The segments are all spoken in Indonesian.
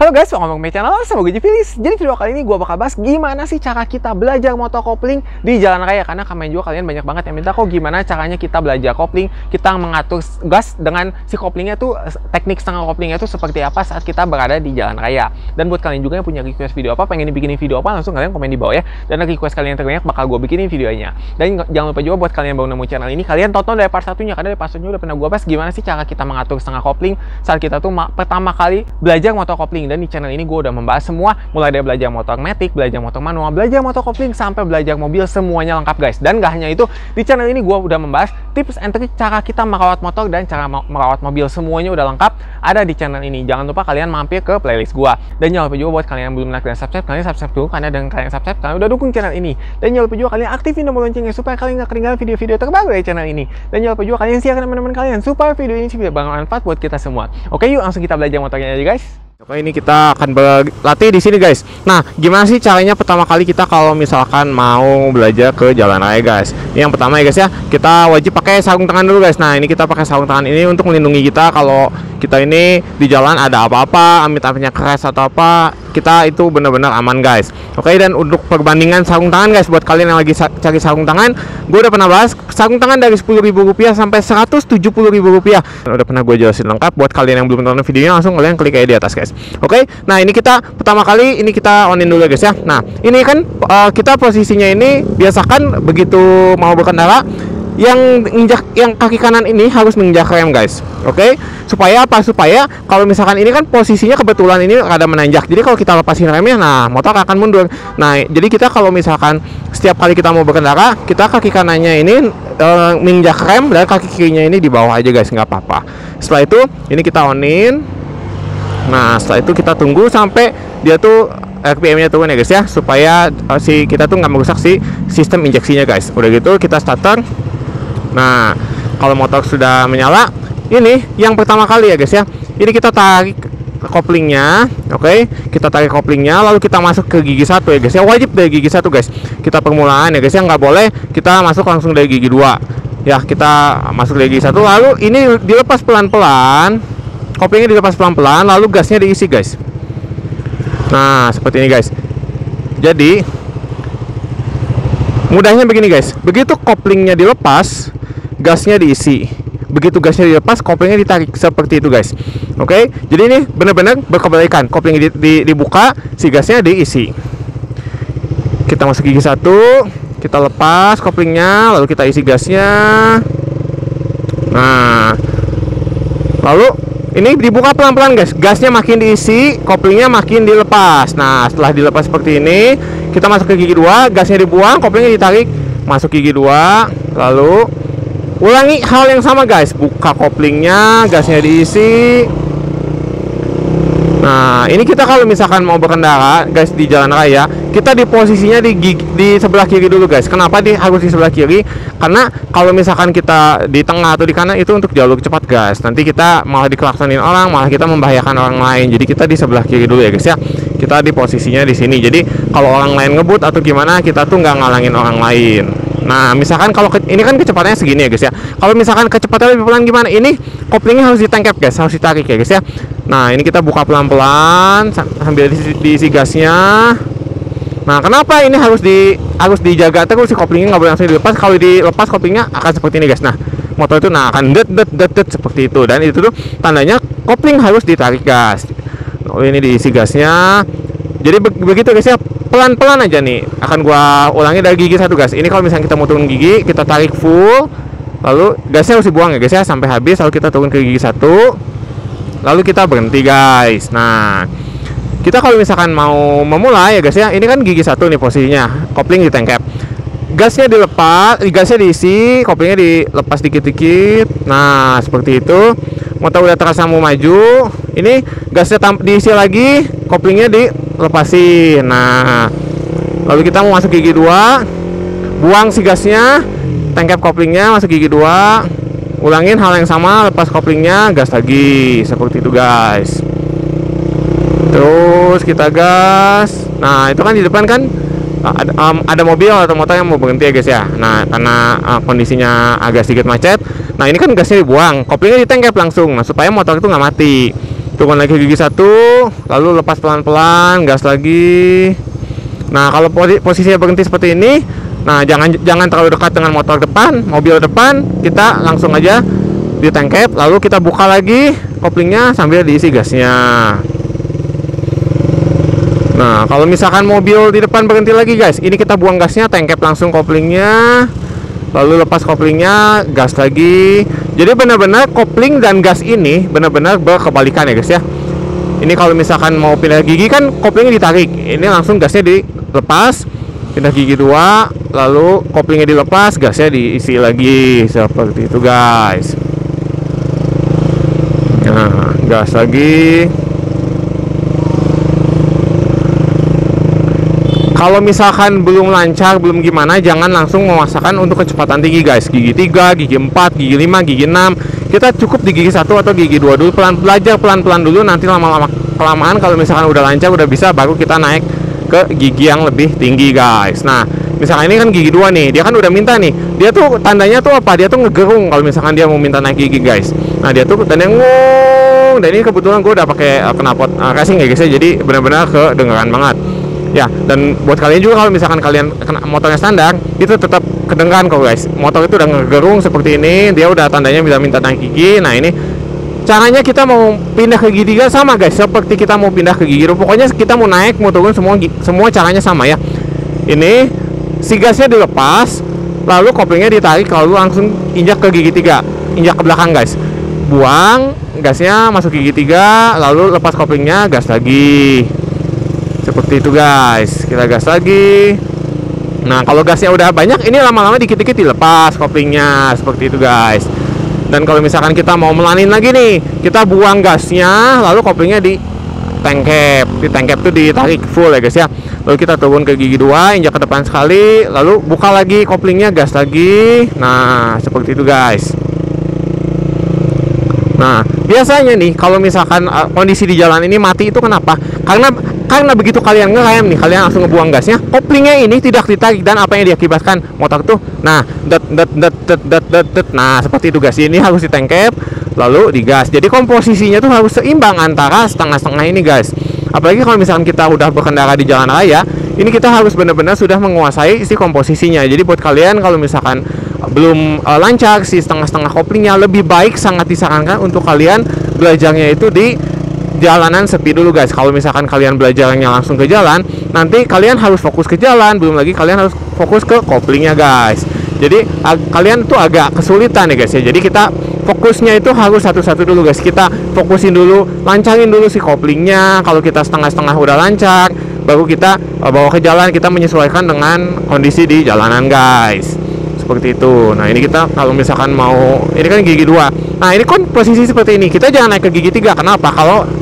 Halo guys, welcome back to my channel, sama gue Jefilis. Jadi video kali ini gue bakal bahas gimana sih cara kita belajar motor kopling di jalan raya. Karena kemarin juga kalian banyak banget yang minta kok gimana caranya kita belajar kopling, kita mengatur gas dengan si koplingnya tuh, teknik setengah koplingnya tuh seperti apa saat kita berada di jalan raya. Dan buat kalian juga yang punya request video apa, pengen dibikinin video apa, langsung kalian komen di bawah ya. Dan request kalian terbanyak bakal gue bikinin videonya. Dan jangan lupa juga buat kalian yang baru nemu channel ini, kalian tonton dari part satunya, karena dari part satunya udah pernah gue bahas gimana sih cara kita mengatur setengah kopling saat kita tuh pertama kali belajar motor kopling. Dan di channel ini gue udah membahas semua, mulai dari belajar motor matic, belajar motor manual, belajar motor kopling, sampai belajar mobil, semuanya lengkap guys. Dan gak hanya itu, di channel ini gue udah membahas tips and trik cara kita merawat motor dan cara merawat mobil, semuanya udah lengkap ada di channel ini. Jangan lupa kalian mampir ke playlist gue. Dan jangan lupa juga buat kalian yang belum like dan subscribe, kalian subscribe dulu, karena dengan kalian subscribe kalian udah dukung channel ini. Dan jangan lupa juga kalian aktifin tombol loncengnya supaya kalian gak ketinggalan video-video terbaru dari channel ini. Dan jangan lupa juga kalian share ke teman-teman kalian supaya video ini bisa bermanfaat buat kita semua. Oke, yuk langsung kita belajar motornya aja guys. Oke, ini kita akan berlatih di sini guys. Nah, gimana sih caranya pertama kali kita kalau misalkan mau belajar ke jalan raya guys? Ini yang pertama ya guys ya, kita wajib pakai sarung tangan dulu guys. Nah, ini kita pakai sarung tangan ini untuk melindungi kita kalau kita ini di jalan ada apa-apa, amit-amitnya keras atau apa, kita itu benar-benar aman guys. Oke, dan untuk perbandingan sarung tangan guys, buat kalian yang lagi cari sarung tangan, gue udah pernah bahas sarung tangan dari Rp10.000 sampai Rp170.000. Udah pernah gue jelasin lengkap. Buat kalian yang belum nonton videonya, langsung kalian klik aja di atas guys. Oke, nah ini kita pertama kali ini kita onin dulu guys ya. Nah, ini kan kita posisinya ini biasakan begitu mau berkendara, yang kaki kanan ini harus menginjak rem guys. Oke, supaya apa? Supaya kalau misalkan ini kan posisinya kebetulan ini ada menanjak, jadi kalau kita lepasin remnya, nah motor akan mundur. Nah, jadi kita kalau misalkan setiap kali kita mau berkendara, kita kaki kanannya ini menginjak rem dan kaki kirinya ini di bawah aja guys, nggak apa-apa. Setelah itu ini kita onin. Nah, setelah itu kita tunggu sampai dia tuh RPM-nya turun ya guys ya, supaya si kita tuh nggak merusak si sistem injeksinya guys. Udah gitu kita starter. Nah, kalau motor sudah menyala, ini yang pertama kali ya guys ya, ini kita tarik koplingnya. Oke, kita tarik koplingnya, lalu kita masuk ke gigi 1 ya guys ya, wajib dari gigi 1 guys. Kita permulaan ya guys ya, nggak boleh kita masuk langsung dari gigi 2 ya. Kita masuk dari gigi 1, lalu ini dilepas pelan-pelan, koplingnya dilepas pelan-pelan, lalu gasnya diisi guys. Nah, seperti ini guys. Jadi mudahnya begini guys, begitu koplingnya dilepas, gasnya diisi. Begitu gasnya dilepas, koplingnya ditarik, seperti itu guys. Oke, jadi ini benar-benar berkebalikan. Koplingnya dibuka, si gasnya diisi. Kita masuk gigi 1, kita lepas koplingnya, lalu kita isi gasnya. Nah, lalu ini dibuka pelan-pelan guys, gasnya makin diisi, koplingnya makin dilepas. Nah, setelah dilepas seperti ini, kita masuk ke gigi 2, gasnya dibuang, koplingnya ditarik, masuk gigi 2, lalu ulangi hal yang sama guys, buka koplingnya, gasnya diisi. Nah, ini kita kalau misalkan mau berkendara guys di jalan raya, kita di posisinya di sebelah kiri dulu guys. Kenapa harus di sebelah kiri? Karena kalau misalkan kita di tengah atau di kanan itu untuk jalur cepat guys. Nanti kita malah dikelaksonin orang, malah kita membahayakan orang lain. Jadi kita di sebelah kiri dulu ya guys ya. Kita di posisinya di sini. Jadi kalau orang lain ngebut atau gimana, kita tuh nggak ngalangin orang lain. Nah, misalkan kalau ini kan kecepatannya segini ya guys ya. Kalau misalkan kecepatannya lebih pelan gimana? Ini koplingnya harus ditangkap guys, harus ditarik ya guys ya. Nah, ini kita buka pelan-pelan sambil diisi gasnya. Nah, kenapa ini harus dijaga terus si koplingnya, nggak boleh langsung dilepas. Kalau dilepas koplingnya akan seperti ini guys. Nah, motor itu akan det seperti itu, dan itu tuh tandanya kopling harus ditarik gas. Nah, ini diisi gasnya. Jadi begitu guys ya, pelan-pelan aja nih. Akan gua ulangi dari gigi 1 guys. Ini kalau misalnya kita mau turun gigi, kita tarik full, lalu gasnya harus dibuang ya guys ya sampai habis, lalu kita turun ke gigi 1, lalu kita berhenti guys. Nah, kita kalau misalkan mau memulai ya guys ya, ini kan gigi 1 nih posisinya, kopling ditangkap, gasnya dilepas, gasnya diisi, koplingnya dilepas dikit-dikit. Nah, seperti itu. Motor udah terasa mau maju, ini gasnya diisi lagi, koplingnya dilepasin. Nah, lalu kita mau masuk gigi 2, buang si gasnya, tangkap koplingnya, masuk gigi 2, ulangin hal yang sama, lepas koplingnya, gas lagi, seperti itu guys. Terus kita gas. Nah, itu kan di depan kan ada mobil atau motor yang mau berhenti ya guys ya. Nah, karena kondisinya agak sedikit macet, nah ini kan gasnya dibuang, koplingnya ditangkap langsung, nah supaya motor itu nggak mati. turun lagi gigi 1, lalu lepas pelan-pelan, gas lagi. Nah, kalau posisinya berhenti seperti ini, nah jangan terlalu dekat dengan motor depan, mobil depan, kita langsung aja di tank cap, lalu kita buka lagi koplingnya sambil diisi gasnya. Nah, kalau misalkan mobil di depan berhenti lagi guys, ini kita buang gasnya, tank cap langsung koplingnya, lalu lepas koplingnya, gas lagi. Jadi benar-benar kopling dan gas ini benar-benar berkebalikan ya guys ya. Ini kalau misalkan mau pindah gigi kan koplingnya ditarik, ini langsung gasnya dilepas, pindah gigi 2, lalu koplingnya dilepas, gasnya diisi lagi, seperti itu guys. Nah, gas lagi. Kalau misalkan belum lancar, belum gimana, jangan langsung memaksakan untuk kecepatan tinggi guys. Gigi 3, gigi 4, gigi 5, gigi 6. Kita cukup di gigi 1 atau gigi 2 dulu, belajar pelan-pelan dulu. Nanti lama-lama kelamaan kalau misalkan udah lancar, udah bisa, baru kita naik ke gigi yang lebih tinggi guys. Nah, misalkan ini kan gigi 2 nih, dia kan udah minta nih. Dia tuh tandanya tuh apa? Dia tuh ngegerung kalau misalkan dia mau minta naik gigi guys. Nah, dia tuh tandanya ngong. Dan ini kebetulan gue udah pakai knalpot racing ya guys ya. Jadi benar-benar kedengeran banget. Ya, dan buat kalian juga kalau misalkan kalian motornya standar, itu tetap kedengeran kok guys. Motor itu udah ngegerung seperti ini, dia udah tandanya bisa minta naik gigi. Nah, ini caranya kita mau pindah ke gigi 3 sama guys, seperti kita mau pindah ke gigi 2. Pokoknya kita mau naik, mau turun, semua caranya sama ya. Ini si gasnya dilepas, lalu koplingnya ditarik, lalu langsung injak ke gigi 3, injak ke belakang guys. Buang gasnya, masuk gigi 3, lalu lepas koplingnya, gas lagi. Seperti itu guys, kita gas lagi. Nah, kalau gasnya udah banyak, ini lama-lama dikit-dikit dilepas koplingnya, seperti itu guys. Dan kalau misalkan kita mau melanin lagi nih, kita buang gasnya, lalu koplingnya di tank cap. Di tank cap tuh ditarik full ya guys ya. Lalu kita turun ke gigi 2, injak ke depan sekali, lalu buka lagi koplingnya, gas lagi. Nah, seperti itu guys. Nah, biasanya nih kalau misalkan kondisi di jalan ini mati itu kenapa? Karena begitu kalian ngerem nih, kalian langsung ngebuang gasnya, koplingnya ini tidak ditarik, dan apa yang diakibatkan motor tuh, nah, nah seperti itu guys. Ini harus di tank cap, lalu digas. Jadi komposisinya tuh harus seimbang antara setengah-setengah ini guys. Apalagi kalau misalkan kita udah berkendara di jalan raya, ini kita harus benar-benar sudah menguasai si komposisinya. Jadi buat kalian kalau misalkan belum lancar si setengah-setengah koplingnya, lebih baik sangat disarankan untuk kalian belajarnya itu di jalanan sepi dulu guys. Kalau misalkan kalian belajarnya langsung ke jalan, nanti kalian harus fokus ke jalan, belum lagi kalian harus fokus ke koplingnya guys. Jadi kalian tuh agak kesulitan ya guys ya. Jadi kita fokusnya itu harus satu-satu dulu guys. Kita fokusin dulu, lancarin dulu si koplingnya. Kalau kita setengah-setengah udah lancar, baru kita bawa ke jalan, kita menyesuaikan dengan kondisi di jalanan guys. Seperti itu. Nah, ini kita kalau misalkan mau, ini kan gigi 2. Nah, ini kan posisi seperti ini. Kita jangan naik ke gigi 3. Kenapa?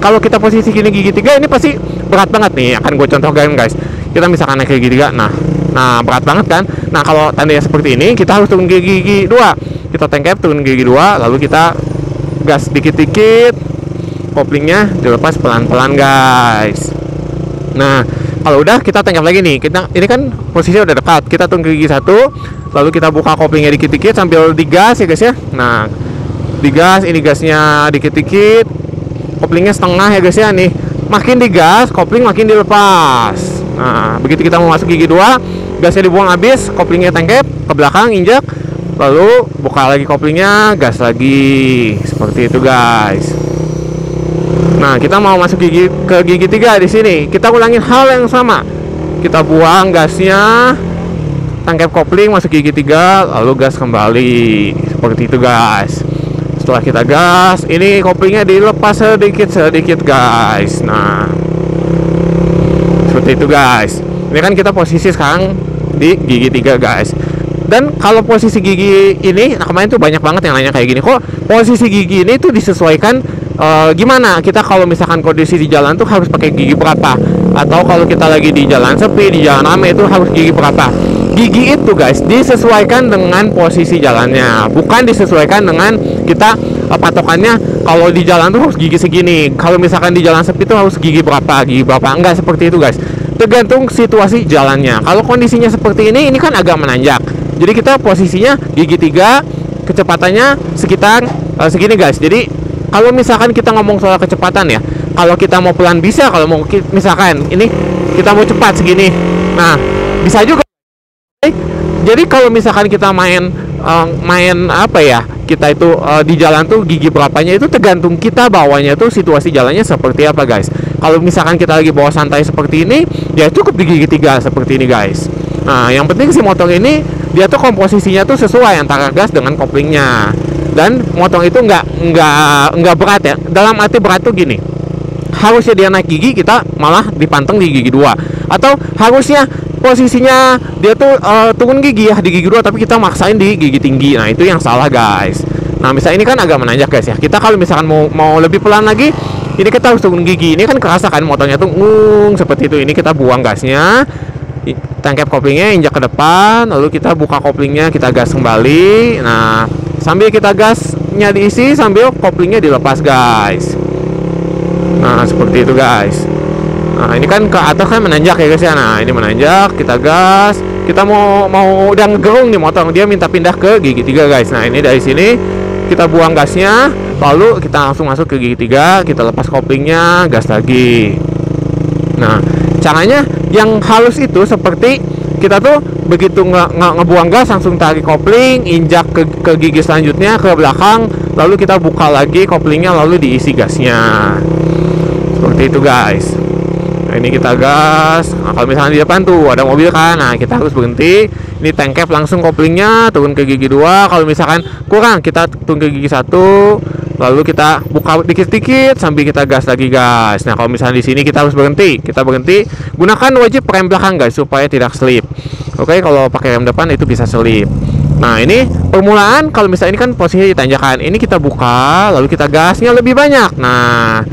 Kalau kita posisi gini gigi 3, ini pasti berat banget nih. Akan gue contohkan guys. Kita misalkan naik ke gigi 3. Nah, berat banget kan? Nah, kalau tandanya seperti ini, kita harus turun ke gigi 2. Kita tank cap, turun ke gigi 2, lalu kita gas dikit-dikit. Koplingnya dilepas pelan-pelan guys. Nah, kalau udah kita tank cap lagi nih. Ini kan posisinya udah dekat. Kita turun ke gigi 1, lalu kita buka koplingnya dikit-dikit sambil digas ya guys ya. Nah, digas, ini gasnya dikit-dikit, koplingnya setengah ya guys ya. Nih, makin digas, kopling makin dilepas. Nah, begitu kita mau masuk gigi 2, gasnya dibuang habis, koplingnya tank cap ke belakang, injak, lalu buka lagi koplingnya, gas lagi. Seperti itu guys. Nah, kita mau masuk ke gigi 3 di sini. Kita ulangin hal yang sama. Kita buang gasnya, tank cap kopling, masuk gigi 3, lalu gas kembali. Seperti itu guys. Setelah kita gas, ini koplingnya dilepas sedikit guys. Nah, seperti itu guys. Ini kan kita posisi sekarang di gigi 3 guys. Dan kalau posisi gigi ini, nah kemarin tuh banyak banget yang nanya kayak gini, kok posisi gigi ini tuh disesuaikan gimana? Kita kalau misalkan kondisi di jalan tuh harus pakai gigi berapa? Atau kalau kita lagi di jalan sepi, di jalan ramai itu harus gigi berapa? Gigi itu guys disesuaikan dengan posisi jalannya, bukan disesuaikan dengan kita patokannya kalau di jalan tuh harus gigi segini, kalau misalkan di jalan sepi tuh harus gigi berapa, enggak seperti itu guys. Tergantung situasi jalannya. Kalau kondisinya seperti ini kan agak menanjak, jadi kita posisinya gigi 3, kecepatannya sekitar segini guys. Jadi kalau misalkan kita ngomong soal kecepatan ya, kalau kita mau pelan bisa, kalau mau misalkan ini kita mau cepat segini, nah bisa juga. Jadi kalau misalkan kita main apa ya, kita itu di jalan tuh gigi berapanya itu tergantung kita bawanya tuh situasi jalannya seperti apa guys. Kalau misalkan kita lagi bawa santai seperti ini, ya cukup di gigi 3 seperti ini guys. Nah yang penting si motor ini dia tuh komposisinya tuh sesuai antara gas dengan koplingnya, dan motor itu nggak berat ya. Dalam arti berat tuh gini, harusnya dia naik gigi, kita malah dipanteng di gigi 2, atau harusnya posisinya dia tuh turun gigi ya di gigi 2, tapi kita maksain di gigi tinggi. Nah itu yang salah guys. Nah misalnya ini kan agak menanjak guys ya, kita kalau misalkan mau lebih pelan lagi, ini kita harus turun gigi. Ini kan kerasa kan motornya tuh seperti itu. Ini kita buang gasnya, tangkap koplingnya, injak ke depan, lalu kita buka koplingnya, kita gas kembali. Nah sambil kita gasnya diisi, sambil koplingnya dilepas guys. Nah seperti itu guys. Nah ini kan ke atas kan menanjak ya guys ya. Nah ini menanjak, kita gas, kita mau udah ngegerung nih motor, dia minta pindah ke gigi 3 guys. Nah ini dari sini kita buang gasnya, lalu kita langsung masuk ke gigi 3, kita lepas koplingnya, gas lagi. Nah caranya yang halus itu seperti kita tuh begitu ngebuang gas, langsung tarik kopling, injak ke gigi selanjutnya ke belakang, lalu kita buka lagi koplingnya, lalu diisi gasnya. Seperti itu guys. Nah, ini kita gas. Nah, kalau misalnya di depan tuh ada mobil kan, nah kita harus berhenti. Ini tangkap langsung koplingnya, turun ke gigi 2. Kalau misalkan kurang, kita turun ke gigi 1, lalu kita buka dikit-dikit sambil kita gas lagi guys. Nah kalau misalnya di sini kita harus berhenti, gunakan wajib rem belakang guys supaya tidak slip. Oke, kalau pakai rem depan itu bisa slip. Nah ini permulaan, kalau misalnya ini kan posisi di tanjakan, ini kita buka, lalu kita gasnya lebih banyak. Nah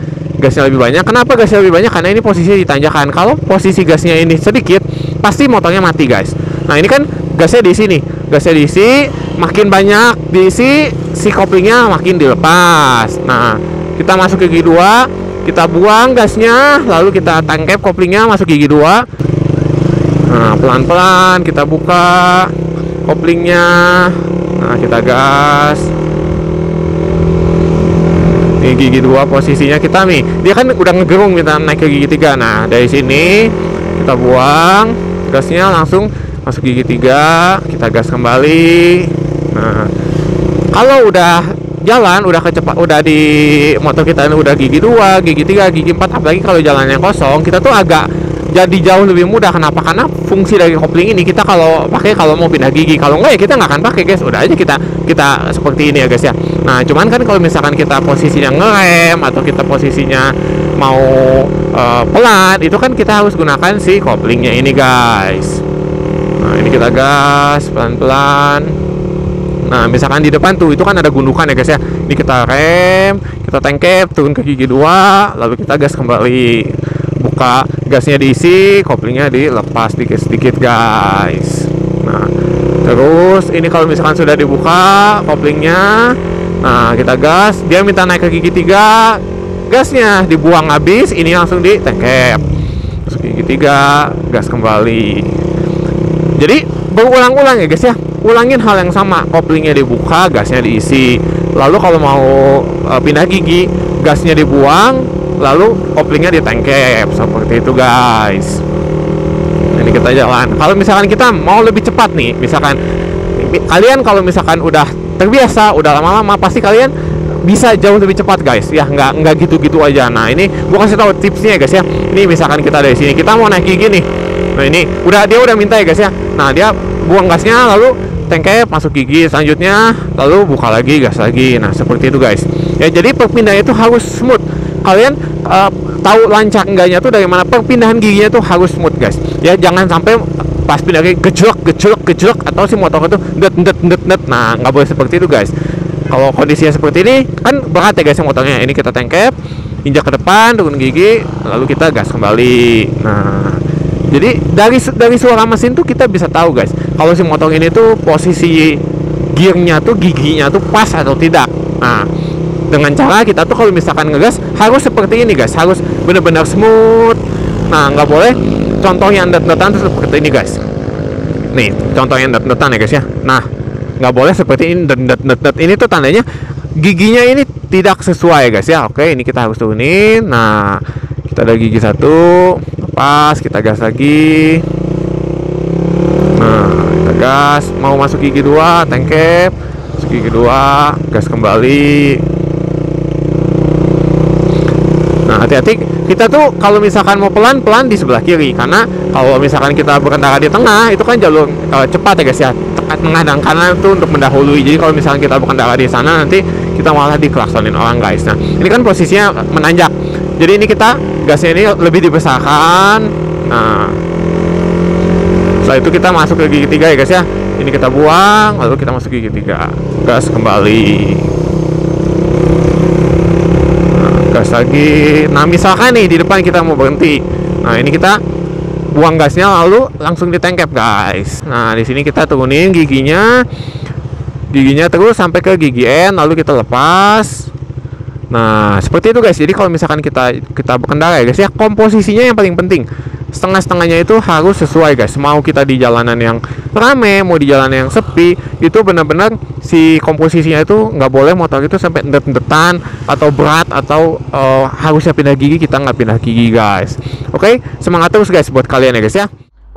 gasnya lebih banyak. Kenapa gasnya lebih banyak? Karena ini posisinya di tanjakan. Kalau posisi gasnya ini sedikit, pasti motornya mati guys. Nah ini kan gasnya di sini, gasnya diisi, makin banyak diisi, si koplingnya makin dilepas. Nah kita masuk ke gigi 2, kita buang gasnya, lalu kita tangkap koplingnya masuk gigi 2. Nah pelan-pelan kita buka koplingnya, nah kita gas. Ini gigi 2 posisinya kita nih, dia kan udah ngegerung, kita naik ke gigi 3. Nah dari sini kita buang gasnya, langsung masuk gigi 3, kita gas kembali. Nah kalau udah jalan, udah kecepat, udah di motor kita ini udah gigi 2, gigi 3, gigi 4, apalagi kalau jalannya kosong, kita tuh agak jadi jauh lebih mudah. Kenapa? Karena fungsi dari kopling ini kita kalau pakai kalau mau pindah gigi, kalau enggak ya kita nggak akan pakai guys. Udah aja kita seperti ini ya guys ya. Nah cuman kan kalau misalkan kita posisinya ngerem atau kita posisinya mau pelan, itu kan kita harus gunakan si koplingnya ini guys. Nah ini kita gas pelan-pelan. Nah misalkan di depan tuh itu kan ada gundukan ya guys ya. Ini kita rem, kita tangkap, turun ke gigi 2, lalu kita gas kembali, buka gasnya diisi, koplingnya dilepas sedikit-sedikit guys. Nah terus ini kalau misalkan sudah dibuka koplingnya, nah kita gas, dia minta naik ke gigi 3, gasnya dibuang habis, ini langsung ditangkap masuk gigi 3, gas kembali. Jadi berulang-ulang ya guys ya, ulangin hal yang sama, koplingnya dibuka, gasnya diisi, lalu kalau mau pindah gigi, gasnya dibuang, lalu koplingnya ditangkap. Seperti itu guys. Ini kita jalan. Kalau misalkan kita mau lebih cepat nih, misalkan kalian kalau misalkan udah terbiasa, udah lama-lama, pasti kalian bisa jauh lebih cepat guys ya, nggak gitu-gitu aja. Nah ini gua kasih tahu tipsnya ya guys ya. Ini misalkan kita dari sini, kita mau naik gigi nih, nah ini dia udah minta ya guys ya. Nah dia buang gasnya, lalu tangkap masuk gigi selanjutnya, lalu buka lagi, gas lagi. Nah seperti itu guys ya. Jadi perpindahannya itu harus smooth. Kalian tahu lancar enggaknya tuh dari mana, perpindahan giginya tuh harus smooth guys ya. Jangan sampai pas pindah gigi gejlek atau si motor itu net. Nah nggak boleh seperti itu guys. Kalau kondisinya seperti ini kan berat ya guys ya motornya. Ini kita tangkap, injak ke depan, turun gigi, lalu kita gas kembali. Nah jadi dari suara mesin tuh kita bisa tahu guys kalau si motor ini tuh posisi gearnya tuh, giginya tuh pas atau tidak. Nah dengan cara kita tuh kalau misalkan ngegas harus seperti ini guys, harus benar-benar smooth. Nah nggak boleh contoh yang net-netan tuh seperti ini guys. Nih contoh yang net-netan ya guys ya. Nah nggak boleh seperti ini net. Ini tuh tandanya giginya ini tidak sesuai guys ya. Oke, ini kita harus turunin. Nah, kita ada gigi 1, lepas, kita gas lagi. Nah, kita gas, mau masuk gigi 2, tengkep, masuk gigi 2, gas kembali. Nah, hati-hati, kita tuh kalau misalkan mau pelan-pelan di sebelah kiri, karena kalau misalkan kita berkendara di tengah itu kan jalur cepat ya guys ya, tengah dan kanan itu untuk mendahului. Jadi kalau misalkan kita berkendara di sana, nanti kita malah diklaksonin orang guys. Nah, ini kan posisinya menanjak, jadi ini kita gasnya ini lebih dibesarkan. Nah, setelah itu kita masuk ke gigi 3 ya guys ya. Ini kita buang, lalu kita masuk gigi 3, gas kembali. Gas lagi. Nah, misalkan nih di depan kita mau berhenti. Nah, ini kita buang gasnya lalu langsung ditengkep, guys. Nah, di sini kita turunin giginya. Giginya terus sampai ke gigi N, lalu kita lepas. Nah, seperti itu guys. Jadi kalau misalkan kita berkendara ya guys ya, komposisinya yang paling penting. Setengah-setengahnya itu harus sesuai guys. Mau kita di jalanan yang rame, mau di jalanan yang sepi, itu benar-benar si komposisinya itu nggak boleh motor itu sampai endet-endetan atau berat atau harusnya pindah gigi, kita nggak pindah gigi guys. Oke, semangat terus guys buat kalian ya guys ya.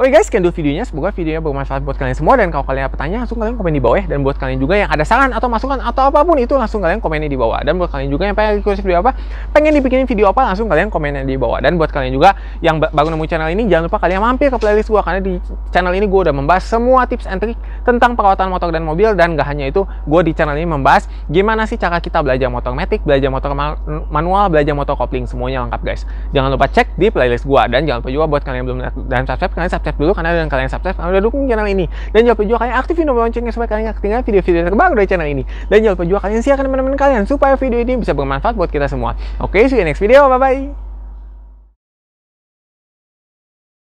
Oke guys, sekian dulu videonya. Semoga videonya bermanfaat buat kalian semua. Dan kalau kalian ada pertanyaan, langsung kalian komen di bawah ya. Dan buat kalian juga yang ada saran atau masukan atau apapun itu, langsung kalian komennya di bawah. Dan buat kalian juga yang pengen request video apa, pengen dibikinin video apa, langsung kalian komennya di bawah. Dan buat kalian juga yang baru nemu channel ini, jangan lupa kalian mampir ke playlist gua, karena di channel ini gua udah membahas semua tips and trik tentang perawatan motor dan mobil. Dan gak hanya itu, gua di channel ini membahas gimana sih cara kita belajar motor matic, belajar motor manual, belajar motor kopling, semuanya lengkap guys. Jangan lupa cek di playlist gua. Dan jangan lupa juga buat kalian yang belum dan subscribe, kalian subscribe dulu, karena dengan kalian subscribe, kalian udah dukung channel ini. Dan jangan lupa juga kalian aktifin tombol loncengnya supaya kalian gak ketinggalan video-video terbaru dari channel ini. Dan jangan lupa juga kalian share ke teman-teman kalian supaya video ini bisa bermanfaat buat kita semua. Oke, see you next video, bye bye.